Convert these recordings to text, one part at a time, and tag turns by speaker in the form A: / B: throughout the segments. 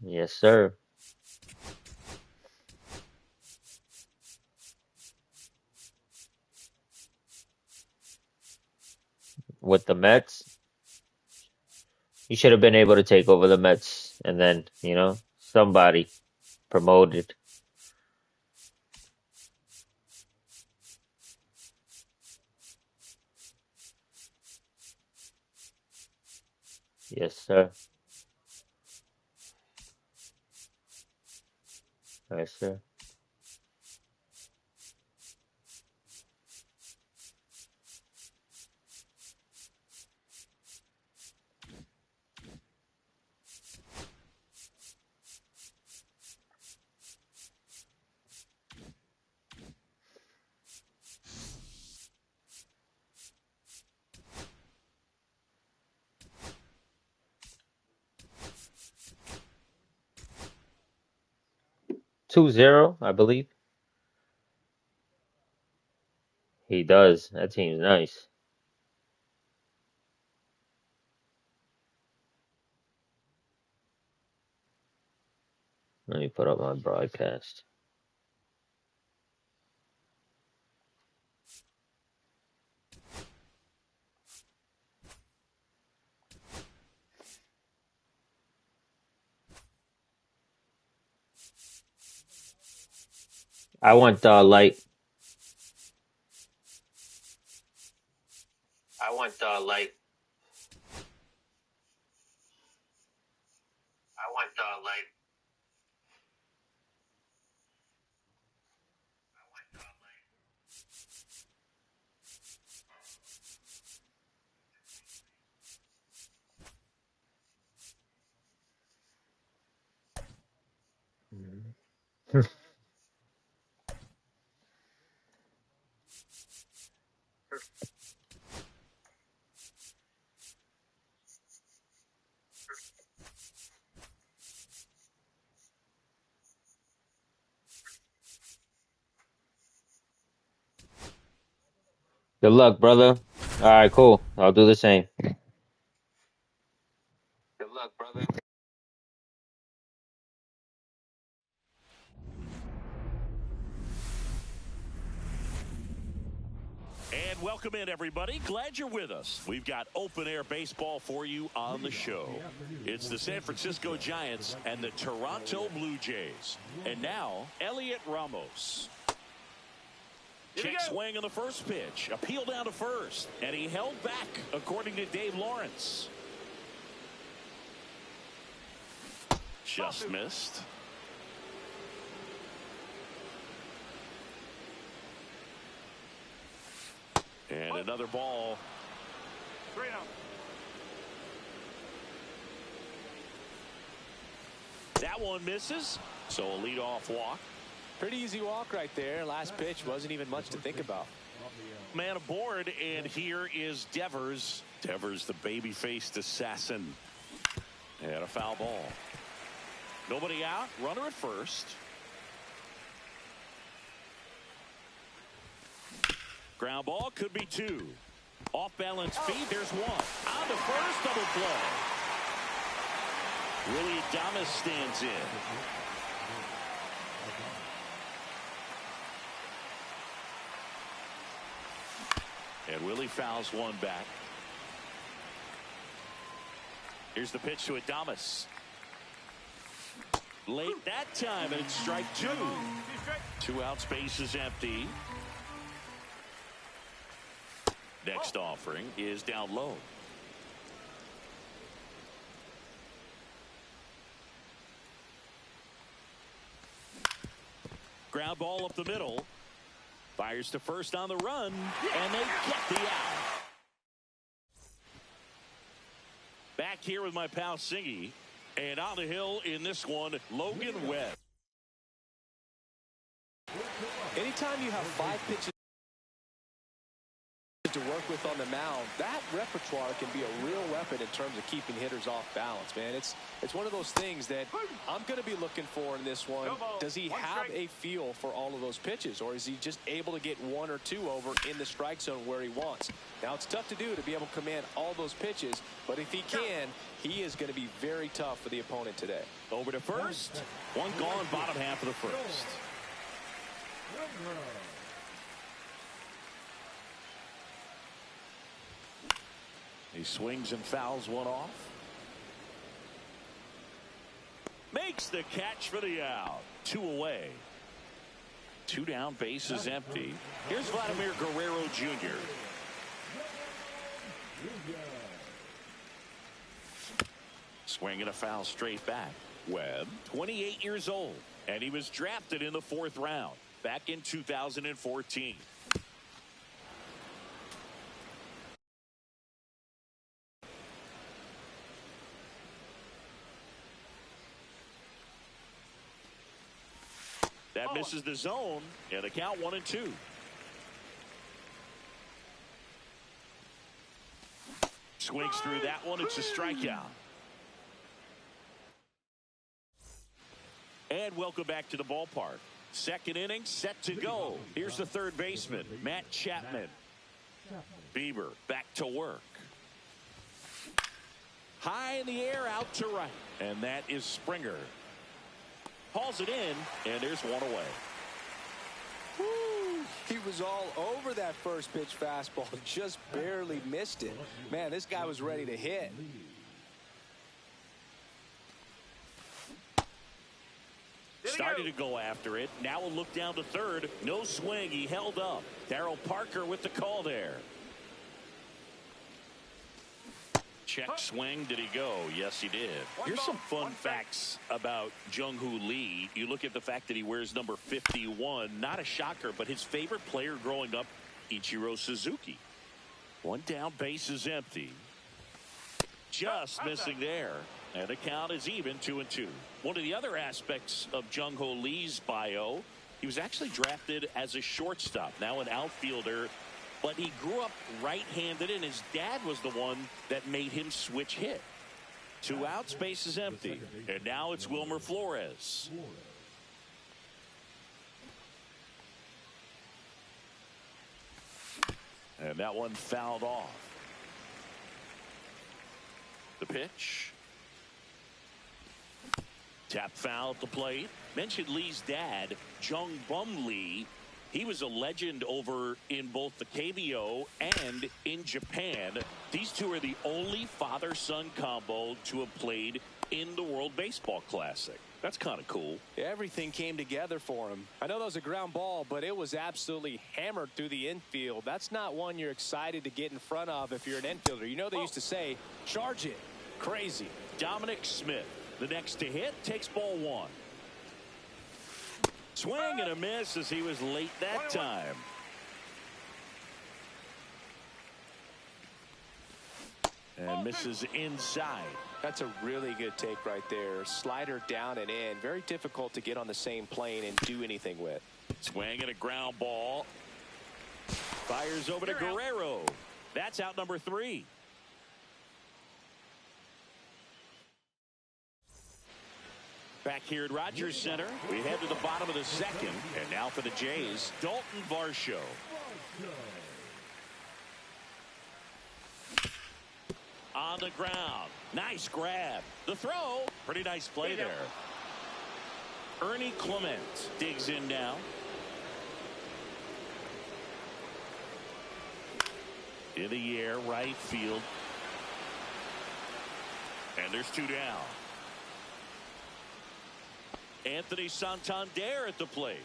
A: Yes, sir. With the Mets, he should have been able to take over the Mets, and then somebody promoted. Yes, sir. Yes, sir. 2-0, I believe. He does. That team's nice. Let me put up my broadcast. I want light. I want light. I want light. Good luck, brother. All right, cool. I'll do the same. Good luck, brother.
B: And welcome in, everybody. Glad you're with us. We've got open-air baseball for you on the show. It's the San Francisco Giants and the Toronto Blue Jays. And now, Elliot Ramos. Check swing on the first pitch. Appeal down to first. And he held back, according to Dave Lawrence. Just missed. And another ball. 3-0. That one misses. So a leadoff walk.
C: Pretty easy walk right there. Last pitch wasn't even much to think about.
B: Man aboard, and here is Devers. Devers, the baby-faced assassin. And a foul ball. Nobody out. Runner at first. Ground ball, could be two. Off balance feet, there's one. On to first, double play. Willie Adames stands in. And Willie fouls one back. Here's the pitch to Adames. Late that time, and it's strike two. 2 out, space is empty. Next offering is down low. Ground ball up the middle. Fires to first on the run, and they get the out. Back here with my pal Singy, and on the hill in this one, Logan Webb.
C: Anytime you have 5 pitches to work with on the mound, that repertoire can be a real weapon in terms of keeping hitters off balance, man. It's one of those things that I'm going to be looking for in this one. Does he have a feel for all of those pitches, or is he just able to get one or two over in the strike zone where he wants? Now, it's tough to do to be able to command all those pitches, but if he can, he is going to be very tough for the opponent today.
B: Over to first. One gone, bottom half of the first. He swings and fouls one off. Makes the catch for the out. 2 away. 2 down, bases empty. Here's Vladimir Guerrero Jr. Swing and a foul straight back. Webb, 28 years old, and he was drafted in the 4th round back in 2014. That misses the zone, and the count 1-2. Swings through that one. It's a strikeout. And welcome back to the ballpark. Second inning set to go. Here's the third baseman, Matt Chapman. Bieber back to work. High in the air, out to right. And that is Springer. Hauls it in, and there's one away.
C: Woo. He was all over that first pitch fastball, just barely missed it. Man, this guy was ready to hit.
B: Started to go after it. Now a look down to third. No swing. He held up. Darryl Parker with the call there. Check swing. Did he go? Yes, he did. Here's some fun facts about Jung-Hoo Lee. You look at the fact that he wears number 51. Not a shocker, but his favorite player growing up, Ichiro Suzuki. One down, base is empty. Just missing there. And the count is even, 2-2. One of the other aspects of Jung-Hoo Lee's bio, he was actually drafted as a shortstop, now an outfielder, but he grew up right-handed, and his dad was the one that made him switch hit. 2 outs, base is empty. And now it's Wilmer Flores. And that one fouled off. The pitch. Tap foul at the plate. Mentioned Lee's dad, Jung Bum Lee. He was a legend over in both the KBO and in Japan. These two are the only father-son combo to have played in the World Baseball Classic. That's kind of cool.
C: Everything came together for him. I know that was a ground ball, but it was absolutely hammered through the infield. That's not one you're excited to get in front of if you're an infielder. You know they used to say, charge it. Crazy.
B: Dominic Smith, the next to hit, takes ball 1. Swing and a miss as he was late that time. And misses inside.
C: That's a really good take right there. Slider down and in. Very difficult to get on the same plane and do anything with.
B: Swing and a ground ball. Fires over to Guerrero. That's out number 3. Back here at Rogers Center, we head to the bottom of the second. And now for the Jays, Dalton Varsho. On the ground. Nice grab. The throw. Pretty nice play there. Ernie Clement digs in now. In the air, right field. And there's 2 down. Anthony Santander at the plate.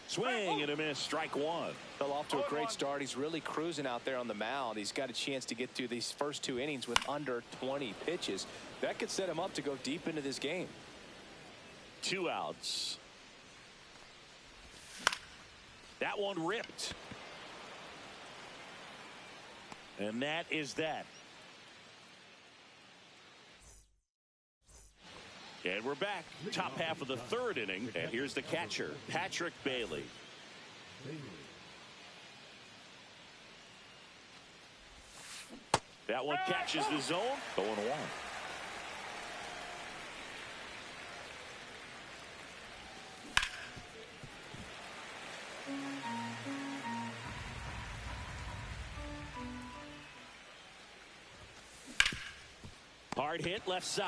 B: Swing and a miss, strike 1.
C: Fell off to a great start. He's really cruising out there on the mound. He's got a chance to get through these first 2 innings with under 20 pitches. That could set him up to go deep into this game.
B: 2 outs. That one ripped. And that is that. And we're back. Top half of the third inning. And here's the catcher, Patrick Bailey. That one catches the zone. 0-1. Hard hit left side.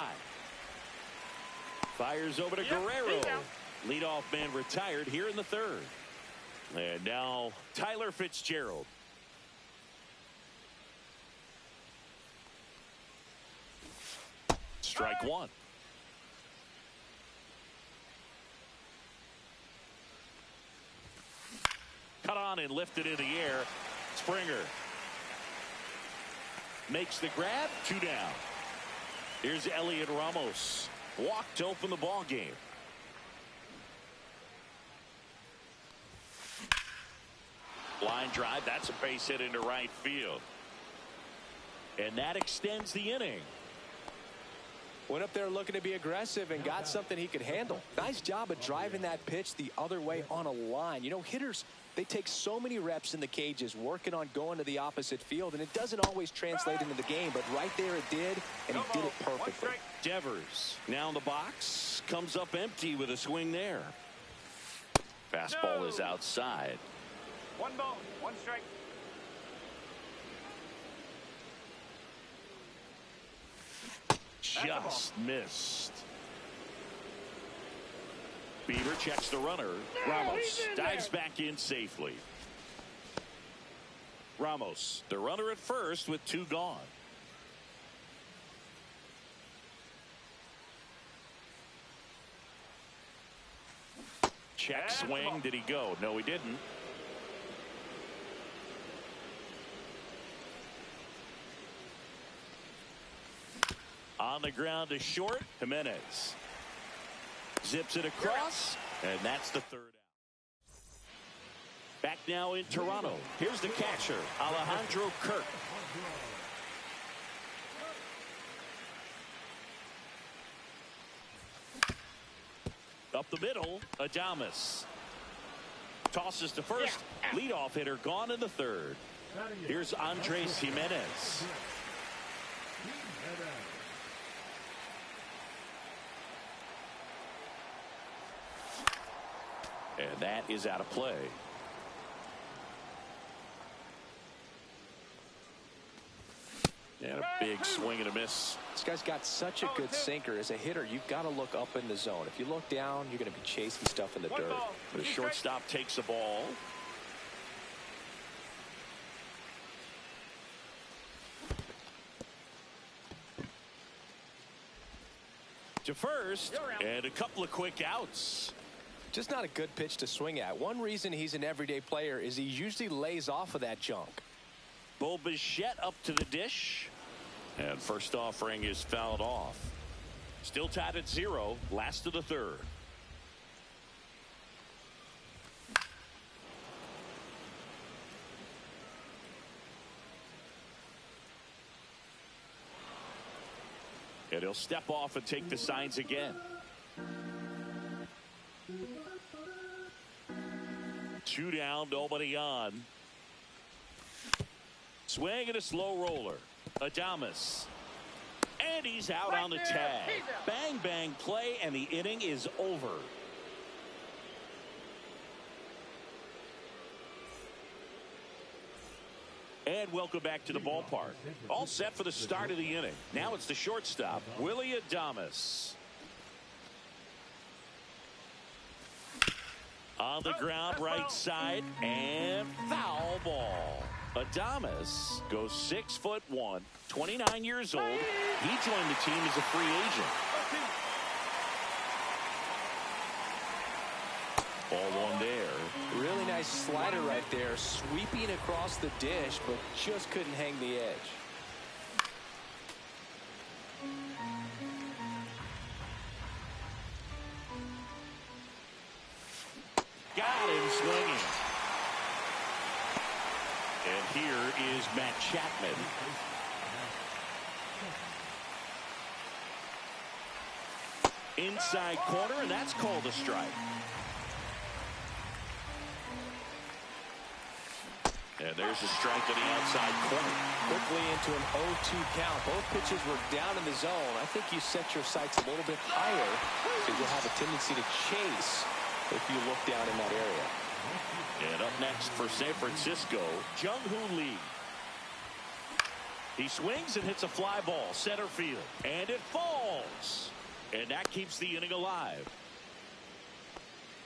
B: Fires over to Guerrero. Leadoff man retired here in the third. And now Tyler Fitzgerald. Strike one. Cut on and lifted in the air. Springer makes the grab. 2 down. Here's Elliot Ramos. Walked to open the ball game. Line drive. That's a base hit into right field. And that extends the inning.
C: Went up there looking to be aggressive and got something he could handle. Nice job of driving that pitch the other way on a line. You know, hitters, they take so many reps in the cages working on going to the opposite field, and it doesn't always translate into the game, but right there it did, and he did it perfectly.
B: Devers now in the box, comes up empty with a swing there. Fastball is outside.
D: 1 ball, 1 strike.
B: Just missed. Beaver checks the runner. Ramos dives back in safely. Ramos, the runner at first with 2 gone. Check swing. Did he go? No, he didn't. On the ground to short. Jimenez zips it across, and that's the 3rd out. Back now in Toronto. Here's the catcher, Alejandro Kirk. Up the middle, Adames tosses to first. Leadoff hitter gone in the 3rd. Here's Andres Jimenez. And that is out of play. And a big swing and a miss.
C: This guy's got such a good sinker. As a hitter, you've got to look up in the zone. If you look down, you're going to be chasing stuff in the dirt.
B: The shortstop takes the ball. To first, and a couple of quick outs.
C: Just not a good pitch to swing at. One reason he's an everyday player is he usually lays off of that junk.
B: Bo Bichette up to the dish. And first offering is fouled off. Still tied at 0. Last of the 3rd. And he'll step off and take the signs again. 2 down, nobody on. Swing and a slow roller. Adames. And he's out on the tag. Bang, bang play, and the inning is over. And welcome back to the ballpark. All set for the start of the inning. Now it's the shortstop, Willie Adames. On the ground, right side, and foul ball. Adames goes 6'1", 29 years old. He joined the team as a free agent. Ball 1 there.
C: Really nice slider right there, sweeping across the dish, but just couldn't hang the edge.
B: Got him swinging. And here is Matt Chapman. Inside corner, and that's called a strike. And there's a strike to the outside corner.
C: Quickly into an 0-2 count. Both pitches were down in the zone. I think you set your sights a little bit higher because you'll have a tendency to chase if you look down in that area.
B: And up next for San Francisco, Jung-Hoo Lee. He swings and hits a fly ball center field, and it falls, and that keeps the inning alive.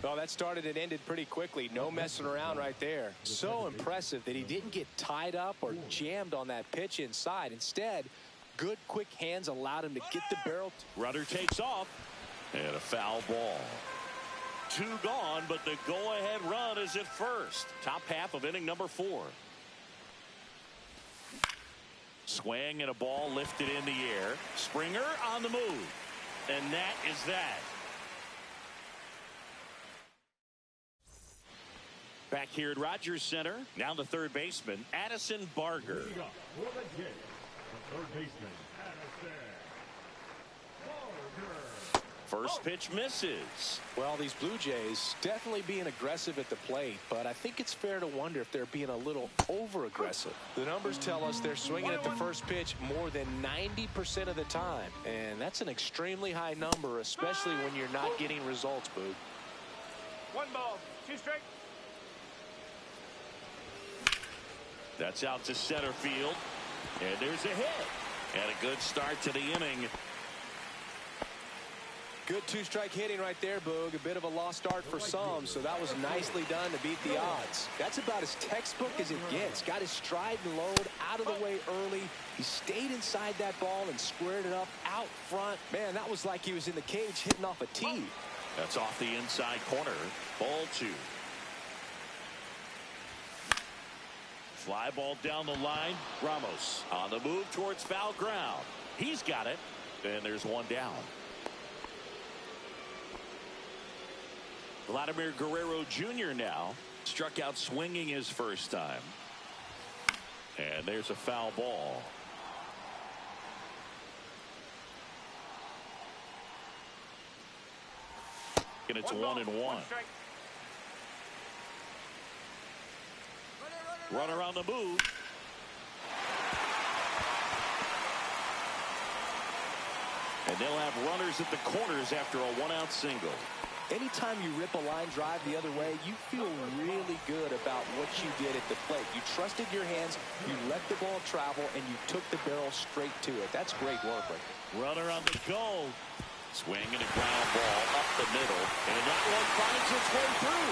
C: Well, that started and ended pretty quickly. No messing around right there. So impressive that he didn't get tied up or jammed on that pitch inside. Instead, good quick hands allowed him to get the barrel.
B: Runner takes off, and a foul ball. 2 gone, but the go-ahead run is at first. Top half of inning number 4. Swing and a ball lifted in the air. Springer on the move. And that is that. Back here at Rogers Center, now the third baseman, Addison Barger. First pitch misses.
C: Well, these Blue Jays definitely being aggressive at the plate, but I think it's fair to wonder if they're being a little over-aggressive. The numbers tell us they're swinging at the first pitch more than 90% of the time, and that's an extremely high number, especially when you're not getting results, Boog.
D: 1 ball, 2 strikes.
B: That's out to center field, and there's a hit, and a good start to the inning.
C: Good 2-strike hitting right there, Boog. A bit of a lost start for some, so that was nicely done to beat the odds. That's about as textbook as it gets. Got his stride and load out of the way early. He stayed inside that ball and squared it up out front. Man, that was like he was in the cage hitting off a tee.
B: That's off the inside corner. Ball 2. Fly ball down the line. Ramos on the move towards foul ground. He's got it, and there's 1 down. Vladimir Guerrero Jr. now struck out swinging his first time. And there's a foul ball. And it's 1-1. Runner on the move. And they'll have runners at the corners after a 1-out single.
C: Anytime you rip a line drive the other way, you feel really good about what you did at the plate. You trusted your hands, you let the ball travel, and you took the barrel straight to it. That's great work right there.
B: Runner on the go. Swing and a ground ball up the middle. And that one finds its way through.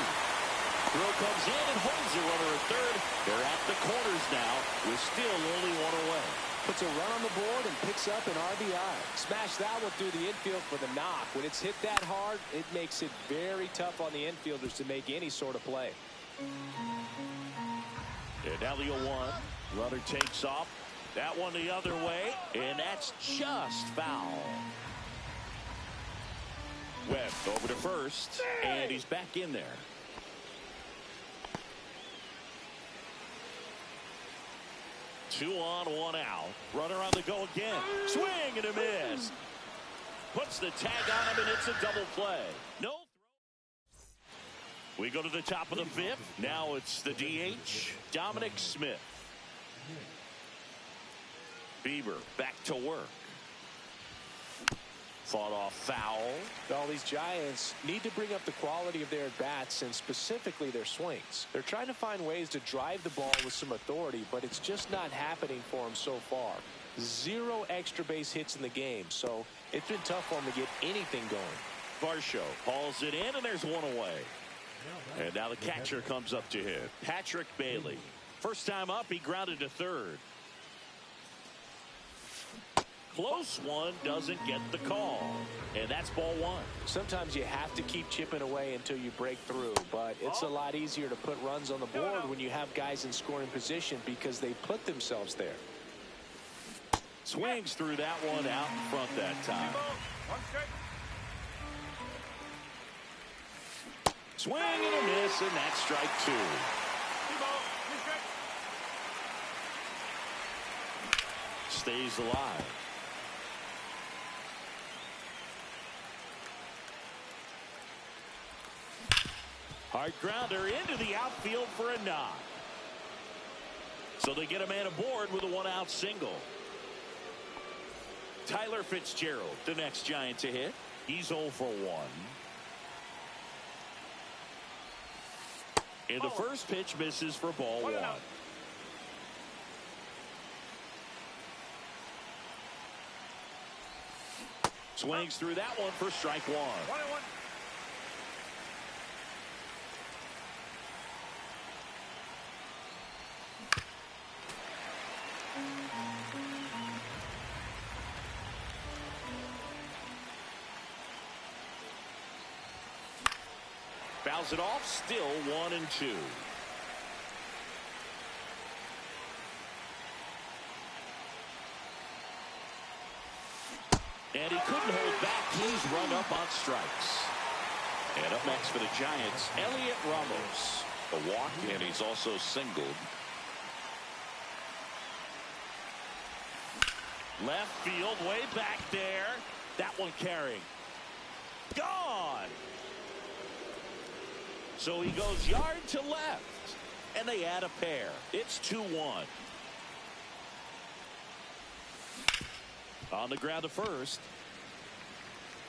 B: Throw comes in and holds the runner at third. They're at the corners now with still only 1 away.
C: Puts a run on the board and picks up an RBI. Smash that one through the infield for the knock. When it's hit that hard, it makes it very tough on the infielders to make any sort of play.
B: And now the 0-1. Runner takes off. That one the other way, and that's just foul. Webb over to first, and he's back in there. Two on, 1 out. Runner on the go again. Swing and a miss. Puts the tag on him, and it's a double play. No throw. We go to the top of the 5th. Now it's the DH, Dominic Smith. Bieber back to work. Fought off foul.
C: All these Giants need to bring up the quality of their at-bats and specifically their swings. They're trying to find ways to drive the ball with some authority, but it's just not happening for them so far. 0 extra base hits in the game, so it's been tough for them to get anything going.
B: Varsho hauls it in, and there's 1 away. And now the catcher comes up to hit. Patrick Bailey. First time up, he grounded to third. Close one, doesn't get the call. And that's ball 1.
C: Sometimes you have to keep chipping away until you break through, but it's a lot easier to put runs on the board when you have guys in scoring position because they put themselves there.
B: Swings through that one out in front that time. Swing and a miss, and that's strike 2. Stays alive. Hard grounder into the outfield for a knock. So they get a man aboard with a one-out single. Tyler Fitzgerald, the next Giant to hit. He's 0 for 1. And the first pitch misses for ball 1. Swings through that one for strike 1.
D: 1-1.
B: Fouls it off, still 1-2. And he couldn't hold back. He's run up on strikes. And up next for the Giants, Elliot Ramos. A walk, and he's also singled. Left field, way back there. That one carrying. Gone. So he goes yard to left, and they add a pair. It's 2-1. On the ground to first.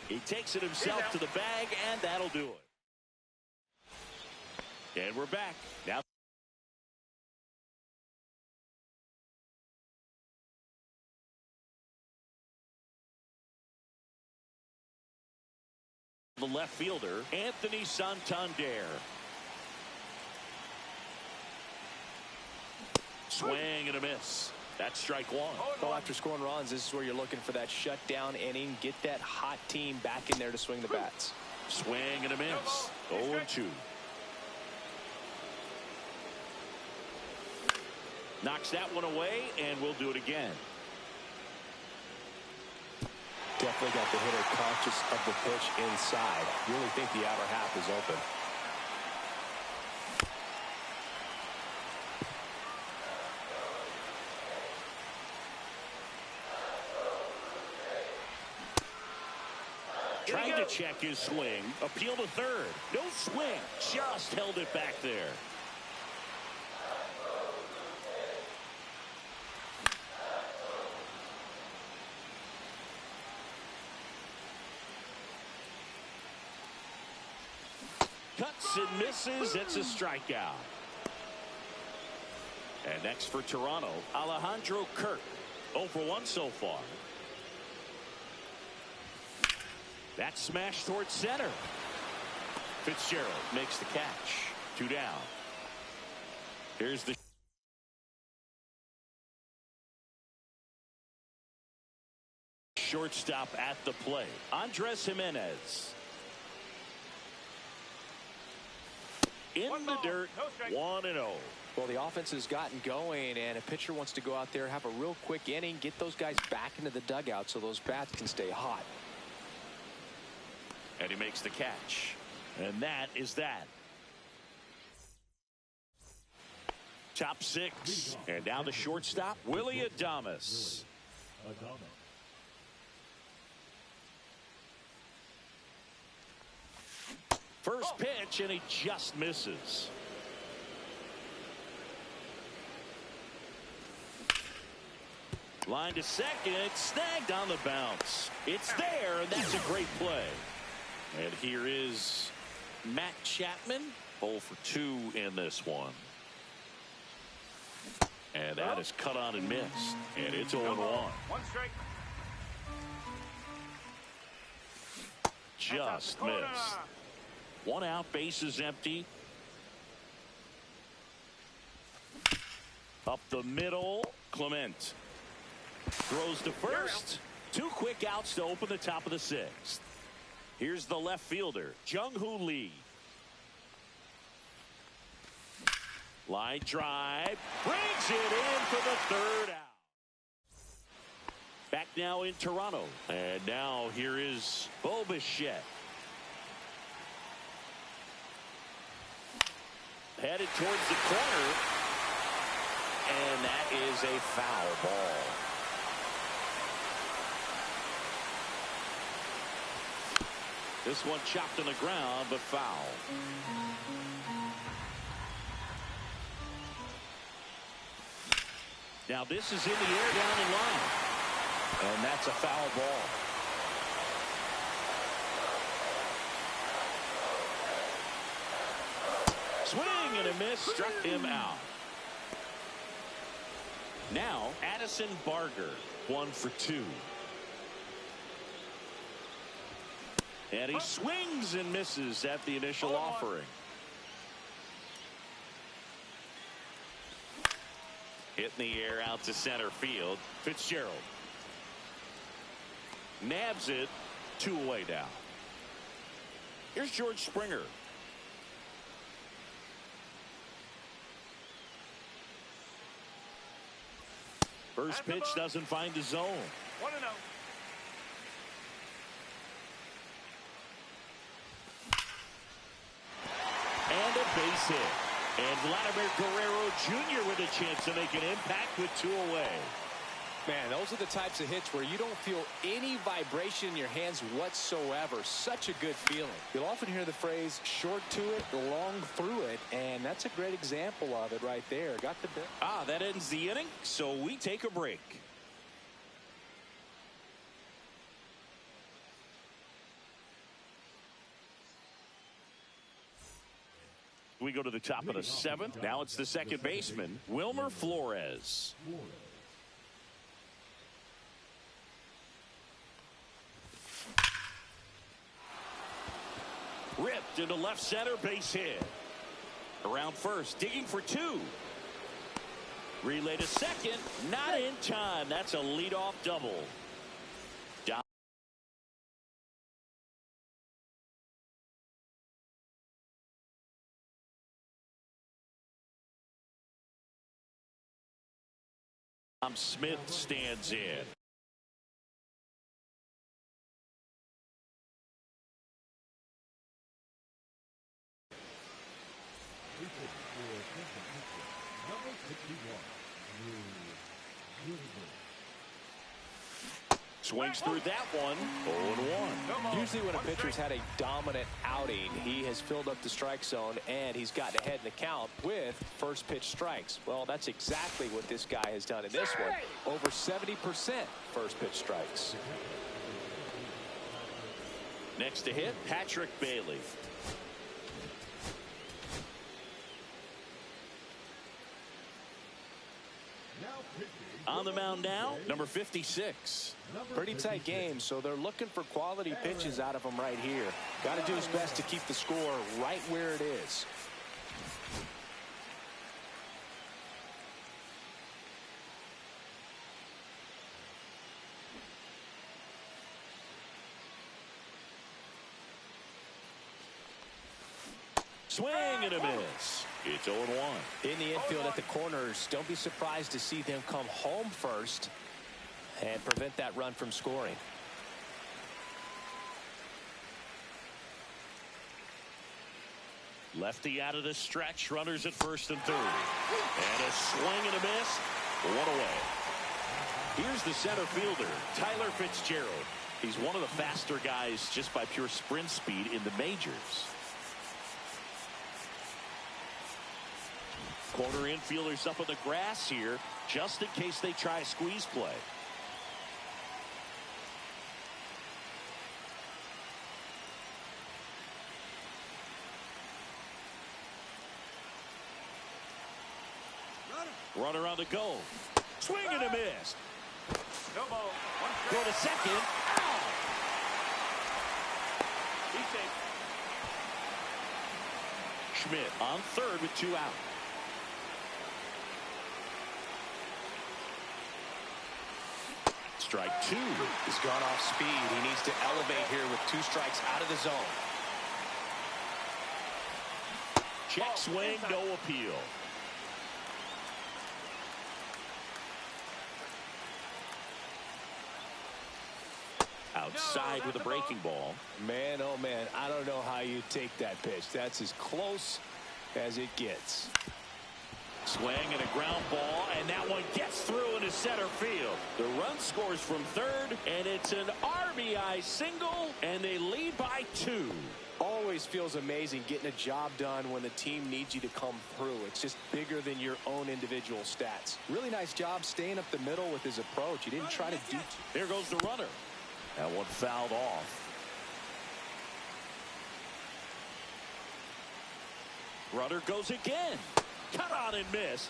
B: He takes it himself to the bag, and that'll do it. And we're back. Now the left fielder, Anthony Santander. Swing and a miss. That's strike 1.
C: Well, after scoring runs, this is where you're looking for that shutdown inning. Get that hot team back in there to swing the bats.
B: Swing and a miss. 0-2. Knocks that one away, and we'll do it again.
C: Definitely got the hitter conscious of the pitch inside. Really think the outer half is open.
B: Trying to check his swing. Appeal to third. No swing. Just held it back there. Cuts and misses. It's a strikeout. And next for Toronto, Alejandro Kirk. 0 for 1 so far. That smash towards center. Fitzgerald makes the catch. 2 down. Here's the shortstop at the plate. Andres Jimenez. In the dirt, 1-0.
C: Well, the offense has gotten going, and a pitcher wants to go out there, have a real quick inning, get those guys back into the dugout so those bats can stay hot.
B: And he makes the catch. And that is that. Top 6. And now the shortstop, Willie Adames. First pitch, and he just misses. Line to second, snagged on the bounce. It's there, and that's a great play. And here is Matt Chapman, 0 for 2 in this one. And that is cut on and missed. And it's 0-1.
D: 1 strike.
B: Just missed. 1 out, bases empty. Up the middle, Clement. Throws to first. 2 quick outs to open the top of the 6th. Here's the left fielder, Jung-Hoo Lee. Line drive. Brings it in for the 3rd out. Back now in Toronto. And now here is Bo Bichette. Headed towards the corner. And that is a foul ball. This one chopped on the ground, but foul. Now this is in the air down the line. And that's a foul ball. Swing and a miss, struck him out. Now Addison Barger, 1 for 2. And he swings and misses at the initial offering. Hit in the air out to center field. Fitzgerald nabs it, 2 away now. Here's George Springer. First pitch doesn't find the zone.
D: 1-0.
B: And a base hit. And Vladimir Guerrero Jr. with a chance to make an impact with 2 away.
C: Man, those are the types of hits where you don't feel any vibration in your hands whatsoever. Such a good feeling. You'll often hear the phrase short to it, long through it, and that's a great example of it right there. Got the bit.
B: That ends the inning, so we take a break. We go to the top of the 7th. Now it's the second baseman, Wilmer Flores. Ripped into left center, base hit. Around first, digging for 2. Relay to second, not in time. That's a leadoff double. Smith stands in. Swings through that one. 0-1.
C: Usually when a pitcher's had a dominant outing, he has filled up the strike zone and he's gotten ahead in the count with first pitch strikes. Well, that's exactly what this guy has done in this one. Over 70% first pitch strikes.
B: Next to hit, Patrick Bailey. On the mound now, number 56.
C: Pretty tight game, so they're looking for quality pitches out of him right here. Got to do his best to keep the score right where it is.
B: Swing and a miss. It's 0-1.
C: In the infield at the corners, don't be surprised to see them come home first and prevent that run from scoring.
B: Lefty out of the stretch, runners at first and third. And a swing and a miss, 1 away. Here's the center fielder, Tyler Fitzgerald. He's one of the faster guys just by pure sprint speed in the majors. Corner infielders up on the grass here, just in case they try a squeeze play. Runner on the go. Swing and a miss.
D: No ball. 1
B: Go to second. Out.
D: He's safe.
B: Schmidt on third with 2 out. Strike 2.
C: He's gone off speed. He needs to elevate here with 2 strikes out of the zone.
B: Check swing, no appeal. Outside with a breaking ball.
C: Man, oh man, I don't know how you take that pitch. That's as close as it gets.
B: Swing and a ground ball, and that one gets through and to center field. The run scores from third, and it's an RBI single, and they lead by 2.
C: Always feels amazing getting a job done when the team needs you to come through. It's just bigger than your own individual stats. Really nice job staying up the middle with his approach. He didn't try to do too.
B: Here goes the runner. That one fouled off. Runner goes again. Cut on and miss.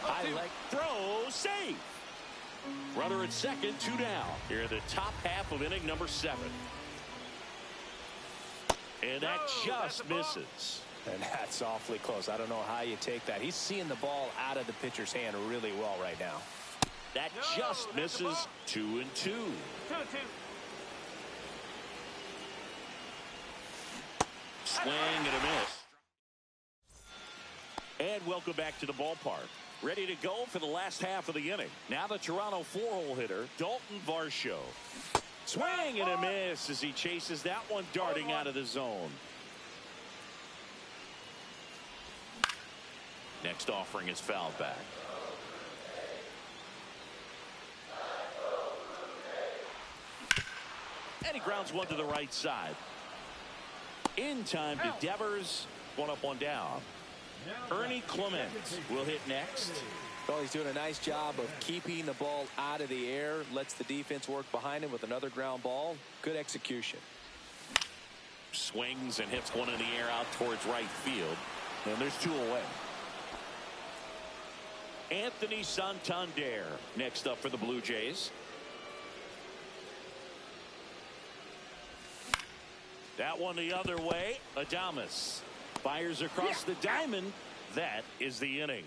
B: High leg throw, safe. Runner at second, 2 down. Here in the top half of inning number 7. And that just misses.
C: And that's awfully close. I don't know how you take that. He's seeing the ball out of the pitcher's hand really well right now.
B: That just misses. 2-2.
D: 2-2.
B: Swing and a miss. And welcome back to the ballpark. Ready to go for the last half of the inning. Now the Toronto 4-hole hitter, Dalton Varsho. Swing and a miss as he chases that one darting out of the zone. Next offering is fouled back. And he grounds one to the right side. In time to Devers. 1 up, 1 down. Ernie Clement will hit next.
C: Well, he's doing a nice job of keeping the ball out of the air. Lets the defense work behind him with another ground ball. Good execution.
B: Swings and hits one in the air out towards right field. And there's 2 away. Anthony Santander next up for the Blue Jays. That one the other way. Adames fires across the diamond. That is the inning.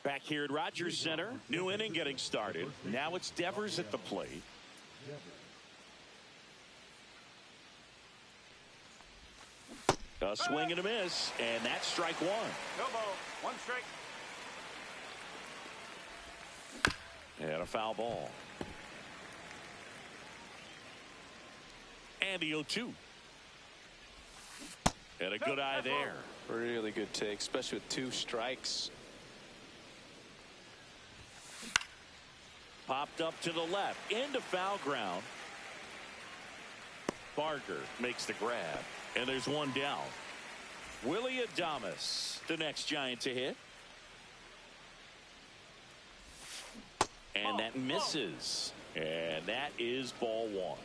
B: Back here at Rogers Center, new inning getting started. Now it's Devers at the plate. A swing and a miss, and that's strike 1.
D: No ball. 1 strike.
B: And a foul ball. And the 0-2. And a good eye there.
C: Really good take, especially with 2 strikes.
B: Popped up to the left into foul ground. Barger makes the grab, and there's 1 down. Willie Adames, the next Giant to hit. And that misses. And that is ball 1.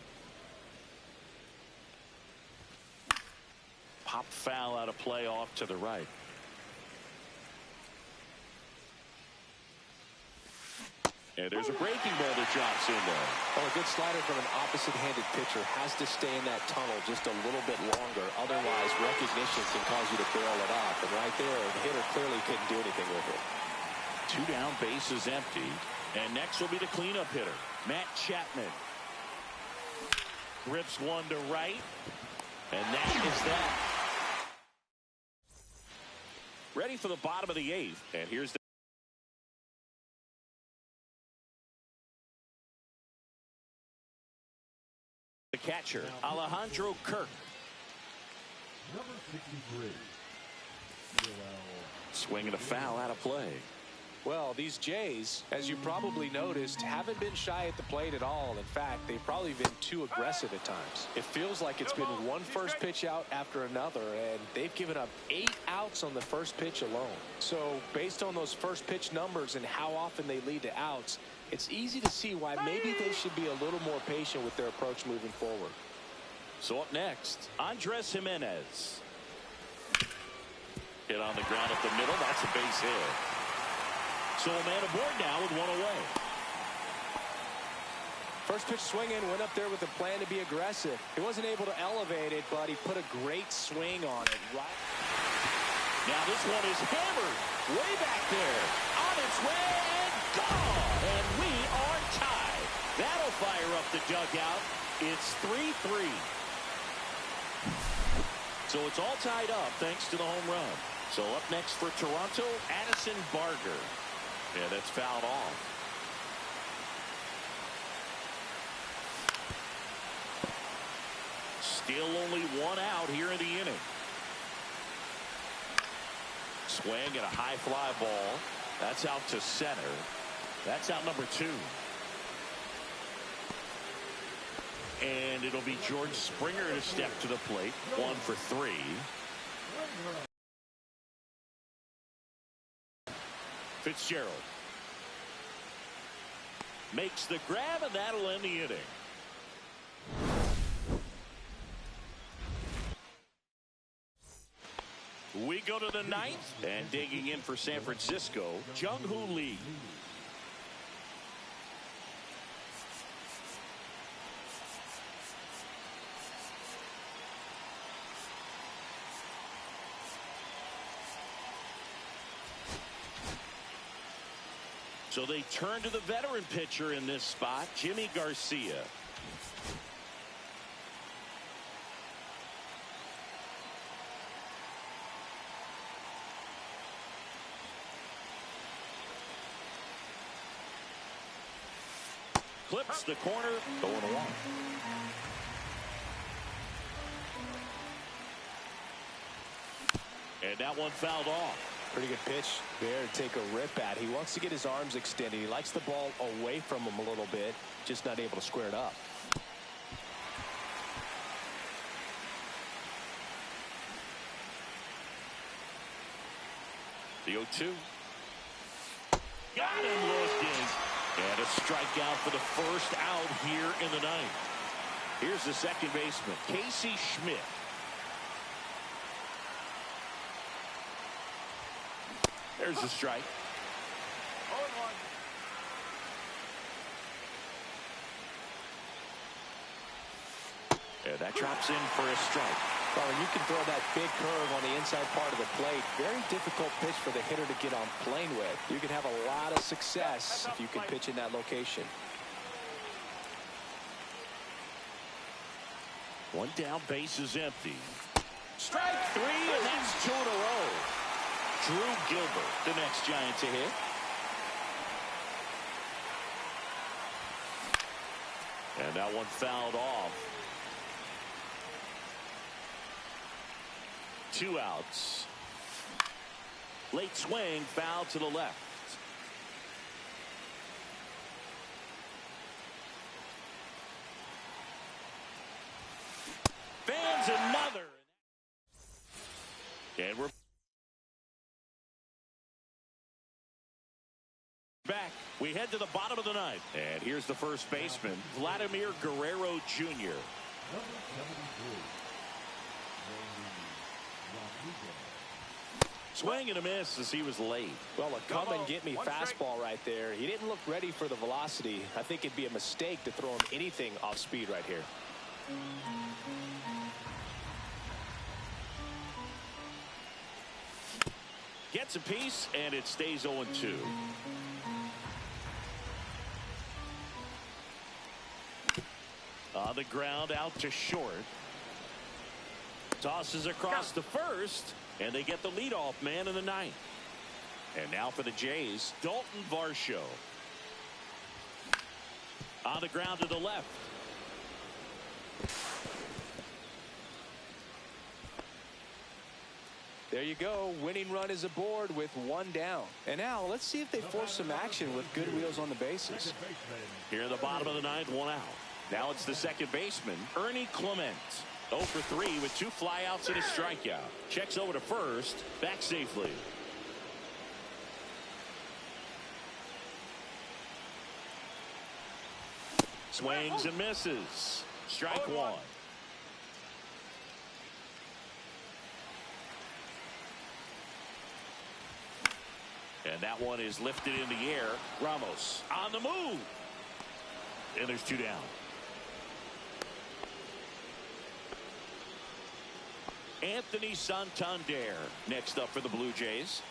B: Pop foul out of play off to the right. And there's a breaking ball that drops in there.
C: Well, a good slider from an opposite-handed pitcher has to stay in that tunnel just a little bit longer. Otherwise, recognition can cause you to barrel it off. And right there, the hitter clearly couldn't do anything with it.
B: 2 down, base is empty. And next will be the cleanup hitter, Matt Chapman. Rips one to right. And that is that. Ready for the bottom of the 8th. And here's the catcher, Alejandro Kirk.
E: Number 63.
B: Swing and a foul out of play.
C: Well, these Jays, as you probably noticed, haven't been shy at the plate at all. In fact, they've probably been too aggressive at times. It feels like it's been one first pitch out after another, and they've given up 8 outs on the first pitch alone. So based on those first pitch numbers and how often they lead to outs, it's easy to see why maybe they should be a little more patient with their approach moving forward.
B: So up next, Andres Jimenez. Hit on the ground up the middle. That's a base hit. So a man aboard now with 1 away.
C: First pitch swinging, went up there with a plan to be aggressive. He wasn't able to elevate it, but he put a great swing on it. Right.
B: Now this one is hammered way back there. On its way and gone. And we are tied. That'll fire up the dugout. It's 3-3. So it's all tied up thanks to the home run. So up next for Toronto, Addison Barger. Yeah, that's fouled off. Still only one out here in the inning. Swing and a high fly ball. That's out to center. That's out number 2. And it'll be George Springer to step to the plate. 1 for 3. Fitzgerald makes the grab, and that'll end the inning. We go to the 9th, and digging in for San Francisco, Jung-Hoo Lee. So they turn to the veteran pitcher in this spot, Jimmy Garcia. Clips the corner, 0-1. And that one fouled off.
C: Pretty good pitch there to take a rip at. He wants to get his arms extended. He likes the ball away from him a little bit, just not able to square it up.
B: The 0-2. Got him looking. And a strikeout for the first out here in the 9th. Here's the second baseman, Casey Schmidt. There's the strike.
D: 0-1.
B: And that drops in for a strike.
C: Well, you can throw that big curve on the inside part of the plate. Very difficult pitch for the hitter to get on plane with. You can have a lot of success if you can pitch in that location.
B: One down, base is empty. Strike 3, and that's 2 in a row. Drew Gilbert, the next Giant to hit. And that one fouled off. 2 outs. Late swing, foul to the left. Fans another. And we're back. We head to the bottom of the 9th. And here's the first baseman, Vladimir Guerrero Jr.
E: Number 73.
B: Swing and a miss as he was late.
C: Well, a come and get me fastball right there. He didn't look ready for the velocity. I think it'd be a mistake to throw him anything off speed right here.
B: Gets a piece, and it stays 0-2. On the ground, out to short. Tosses across the first, and they get the leadoff man in the 9th. And now for the Jays, Dalton Varsho. On the ground to the left.
C: There you go. Winning run is aboard with 1 down. And now let's see if they force some action with good wheels on the bases.
B: Here in the bottom of the 9th, 1 out. Now it's the second baseman, Ernie Clement. 0 for 3 with 2 flyouts and a strikeout. Checks over to first, back safely. Swings and misses. Strike 1. And that one is lifted in the air. Ramos on the move. And there's 2 down. Anthony Santander next up for the Blue Jays.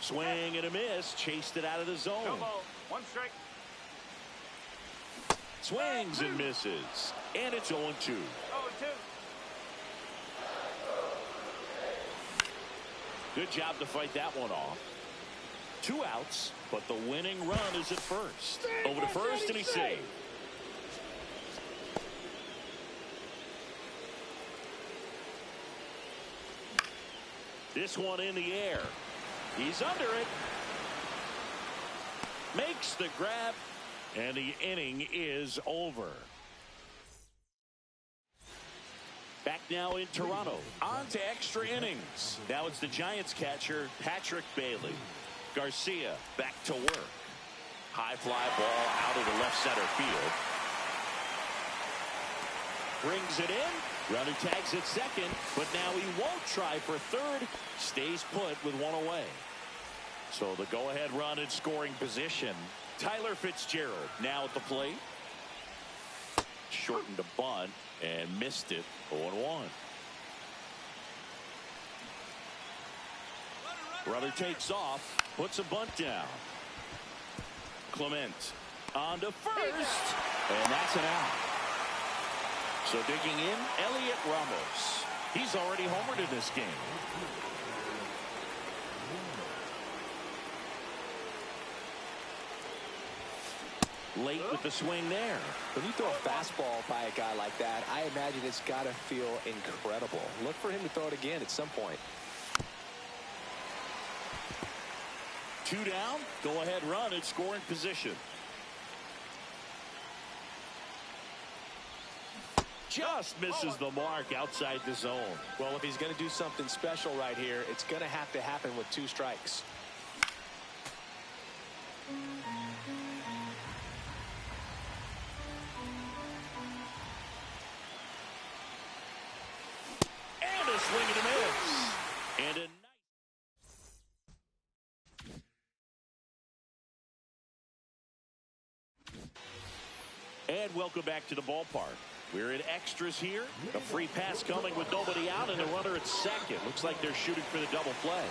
B: Swing and a miss. Chased it out of the zone.
D: No ball. 1 strike.
B: Swings and misses. And it's 0-2.
D: 0-2.
B: Good job to fight that one off. 2 outs, but the winning run is at first. Over to first, and he's saved. This one in the air. He's under it. Makes the grab. And the inning is over. Back now in Toronto. On to extra innings. Now it's the Giants catcher, Patrick Bailey. Garcia back to work. High fly ball out of the left center field. Brings it in. Runner tags at second, but now he won't try for third. Stays put with one away. So the go-ahead run in scoring position. Tyler Fitzgerald now at the plate. Shortened a bunt and missed it. 0-1. Runner takes off, puts a bunt down. Clement on to first, and that's an out. So digging in, Elliot Ramos. He's already homered in this game. Late with the swing there.
C: When you throw a fastball by a guy like that, I imagine it's got to feel incredible. Look for him to throw it again at some point.
B: 2 down. Go ahead run in scoring position. Just misses the mark outside the zone.
C: Well, if he's going to do something special right here, it's going to have to happen with 2 strikes.
B: And a swing and a miss. And a nice. And welcome back to the ballpark. We're in extras here. A free pass coming with nobody out and a runner at second. Looks like they're shooting for the double play.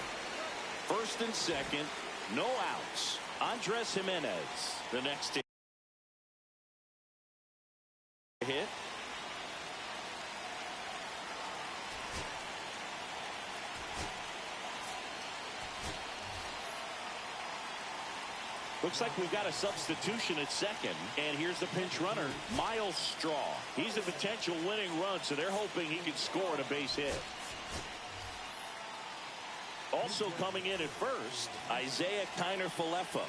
B: First and second, no outs. Andres Jimenez, the next hit. Looks like we've got a substitution at second. And here's the pinch runner, Miles Straw. He's a potential winning run, so they're hoping he can score on a base hit. Also coming in at first, Isaiah Kiner-Falefa.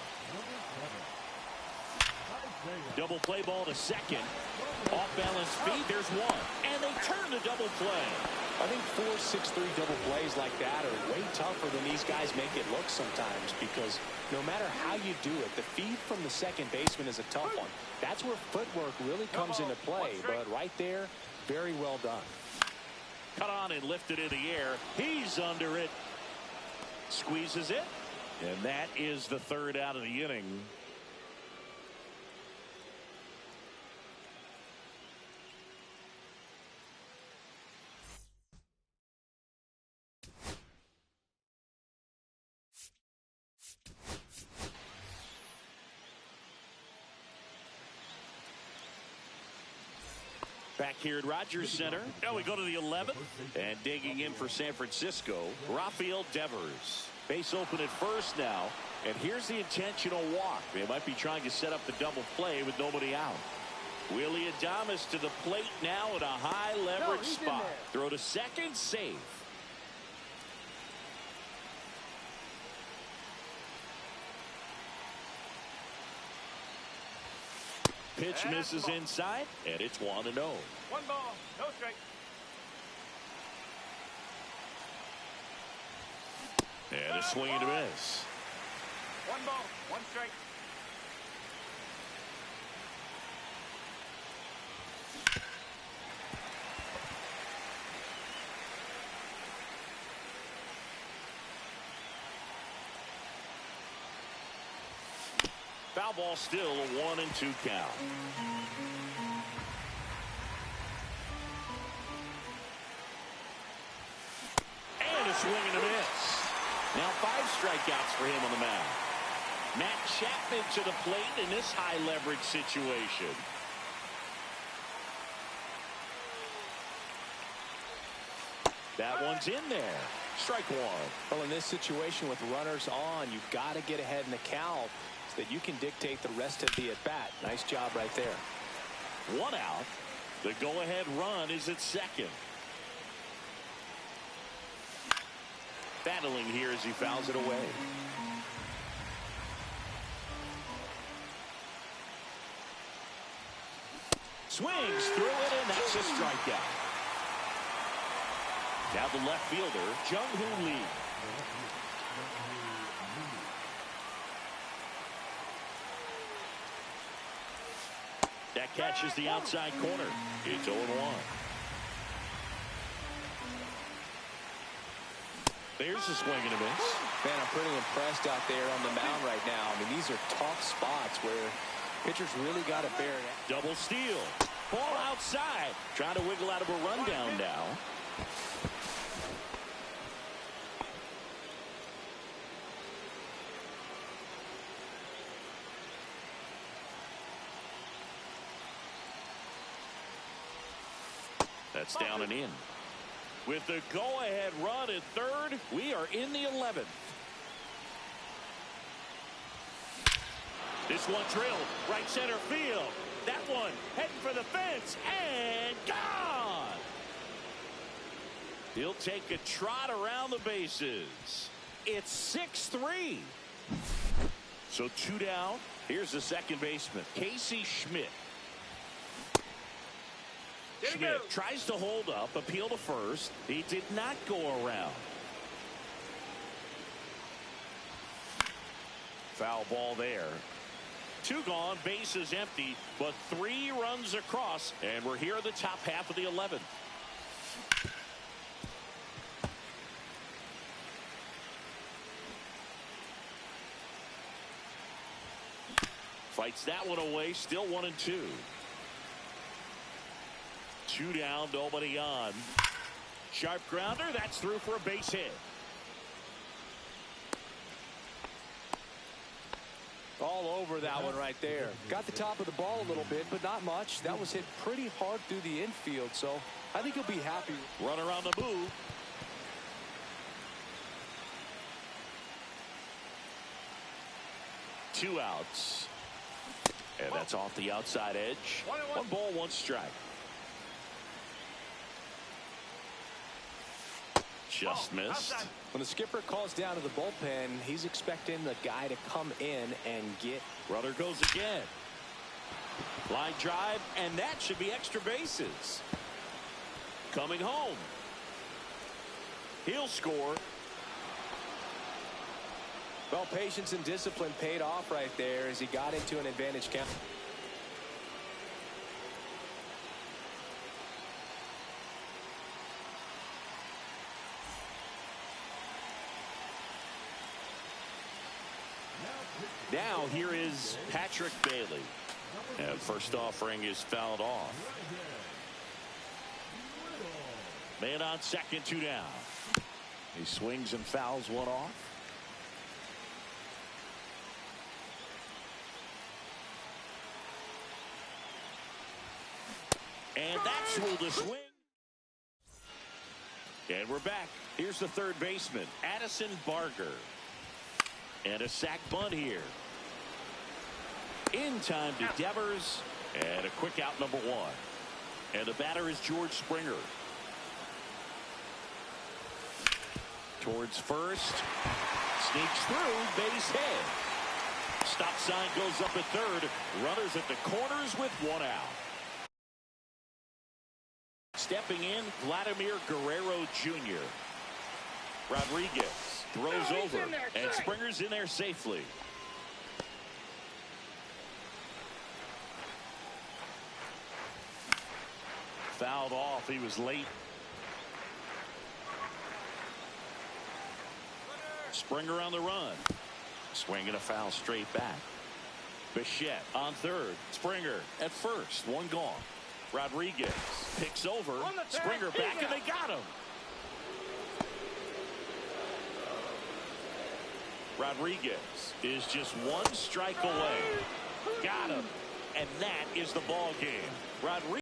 B: Double play ball to second. Off balance feed, there's one. And they turn the double play.
C: I think 4-6-3 double plays like that are way tougher than these guys make it look sometimes, because no matter how you do it, the feed from the second baseman is a tough one. That's where footwork really comes into play, but right there, very well done.
B: Cut on and lifted in the air. He's under it. Squeezes it. And that is the third out of the inning. Back here at Rogers Center. Now we go to the 11th. And digging in for San Francisco, Rafael Devers. Base open at first now. And here's the intentional walk. They might be trying to set up the double play with nobody out. Willie Adames to the plate now at a high leverage spot. Throw to second, safe. Pitch misses inside, and it's 1-0.
D: 1 ball, no strike.
B: And a swing and a miss.
D: 1 ball, 1 strike.
B: Foul ball, still a 1-2 count. And a swing and a miss. Now 5 strikeouts for him on the mound. Matt Chapman to the plate in this high leverage situation. That one's in there. Strike 1.
C: Well, in this situation with runners on, you've got to get ahead in the count so that you can dictate the rest of the at-bat. Nice job right there.
B: 1 out. The go-ahead run is at second. handling here as he fouls it away. Swings through it, and that's a strikeout. Now the left fielder, Jung-Hoo Lee. That catches the outside corner. It's 0-1. There's a swing and a miss.
C: Man, I'm pretty impressed out there on the mound right now. I mean, these are tough spots where pitchers really got to bear it.
B: Double steal. Ball outside. Trying to wiggle out of a rundown now. That's down and in. With the go-ahead run at third, we are in the 11th. This one drilled right center field. That one heading for the fence and gone. He'll take a trot around the bases. It's 6-3. So 2 down. Here's the second baseman, Casey Schmidt. Schmidt tries to hold up, appeal to first. He did not go around. Foul ball there. 2 gone, bases empty, but 3 runs across, and we're here in the top half of the 11th. Fights that one away, still 1-2. 2 down, nobody on. Sharp grounder, that's through for a base hit.
C: All over that one right there. Got the top of the ball a little bit, but not much. That was hit pretty hard through the infield, so I think he'll be happy.
B: Runner on the move. Two outs. And that's off the outside edge. 1 ball, 1 strike. Just missed.
C: When the skipper calls down to the bullpen, he's expecting the guy to come in and get.
B: Runner goes again. Line drive, and that should be extra bases. Coming home. He'll score.
C: Well, patience and discipline paid off right there as he got into an advantage count.
B: Now here is Patrick Bailey. And first offering is fouled off. Man on second, 2 down. He swings and fouls one off. And that's ruled a swing. And we're back. Here's the third baseman, Addison Barger. And a sac bunt here. In time to Devers. And a quick out, number 1. And the batter is George Springer. Towards first. Sneaks through, base hit. Stop sign goes up at third. Runners at the corners with 1 out. Stepping in, Vladimir Guerrero Jr. Rodriguez throws over, and Springer's in there safely. Fouled off. He was late. Springer on the run. Swinging a foul straight back. Bichette on third. Springer at first. 1 gone. Rodriguez picks over. Springer back, and they got him. Rodriguez is just 1 strike away. Got him. And that is the ball game. Rodriguez.